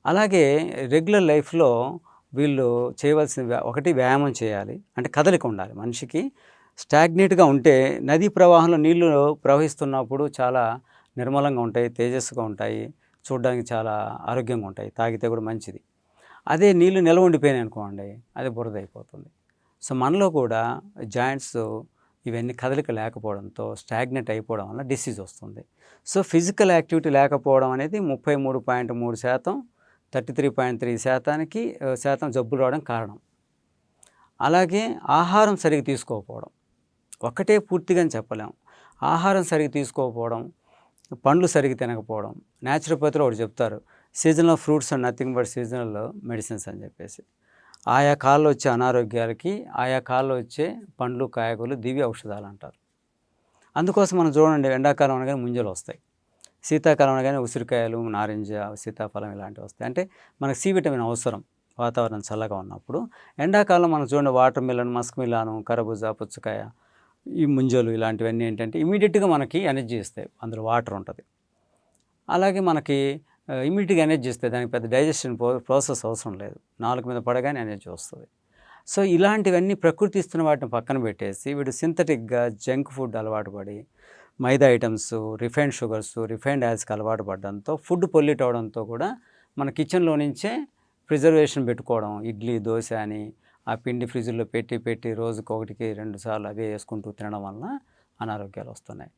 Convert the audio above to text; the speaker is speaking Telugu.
అలాగే రెగ్యులర్ లైఫ్‌లో వీళ్ళు చేయవలసిన ఒకటి వ్యాయామం చేయాలి. అంటే కదలిక ఉండాలి. మనిషికి స్టాగ్నేట్‌గా ఉంటే నదీ ప్రవాహంలో నీళ్లు ప్రవహిస్తున్నప్పుడు చాలా నిర్మలంగా ఉంటాయి, తేజస్సుగా ఉంటాయి. చూడ్డానికి చాలా ఆరోగ్యంగా ఉంటాయి. తాగితే కూడా మంచిది. అదే నీళ్లు నిల్వ ఉండిపోయినాయనుకోండి, అది బురదయిపోతుంది. సో, మనలో కూడా జాయింట్స్ ఇవన్నీ కదలిక లేకపోవడంతో స్టాగ్నేట్ అయిపోవడం వల్ల డిసీజ్ వస్తుంది. సో, ఫిజికల్ యాక్టివిటీ లేకపోవడం అనేది 33.3% 33.3% శాతం జబ్బులు రావడానికి కారణం. అలాగే ఆహారం సరిగ్గా తీసుకోకపోవడం. ఒక్కటే పూర్తిగా అని చెప్పలేం. ఆహారం సరిగ్గా తీసుకోకపోవడం, పండ్లు సరిగ్గా తినకపోవడం. న్యాచురోపతిలో ఒకటి చెప్తారు. Seasonal fruits and nothing but seasonal medicines అని చెప్పేసి. ఆయా కాలంలో వచ్చే అనారోగ్యాలకి, ఆయా కాలంలో వచ్చే పండ్లు, కాయగూరలు దివ్య ఔషధాలు అంటారు. అందుకోసం మనం చూడండి, ఎండాకాలం అనగానే ముంజలొస్తాయి. శీతాకాలం అనగానే ఉసిరికాయలు, నారింజ, సీతాఫలం ఇలాంటివి వస్తాయి. అంటే మనకు సి విటమిన్ అవసరం వాతావరణం చల్లగా ఉన్నప్పుడు. ఎండాకాలం మనం చూడండి, వాటర్ మిలన్, మస్క్ మిలాను, కర్బూజా, పుచ్చకాయ, ఈ ముంజలు ఇలాంటివన్నీ ఏంటంటే ఇమ్మీడియేట్‌గా మనకి ఎనర్జీ ఇస్తాయి. అందులో వాటర్ ఉంటది. అలాగే మనకి ఇమ్మీడియేట్‌గా ఎనర్జీ ఇస్తాయి. దానికి పెద్ద డైజెషన్ ప్రాసెస్ అవసరం లేదు. నాలుక మీద పడగానే ఎనర్జీ వస్తది. సో, ఇలాంటివన్నీ ప్రకృతి ఇస్తున్న వాటిని పక్కన పెట్టేసి వీడు సింథటిక్‌గా జంక్ ఫుడ్ అలవాటు పడి, మైదా ఐటెమ్స్, రిఫైన్డ్ షుగర్స్, రిఫైన్డ్ ఆయిల్స్‌కి అలవాటు పడడంతో ఫుడ్ పొల్యూట్ అవ్వడంతో కూడా మన కిచెన్‌లో నుంచే ప్రిజర్వేషన్ పెట్టుకోవడం. ఇడ్లీ, దోస అని ఆ పిండి ఫ్రిడ్జ్‌లో పెట్టి రోజుకి 1కి 2 సార్లు అవే యేసుకుంటూ తినడం వలన అనారోగ్యాలు వస్తున్నాయి.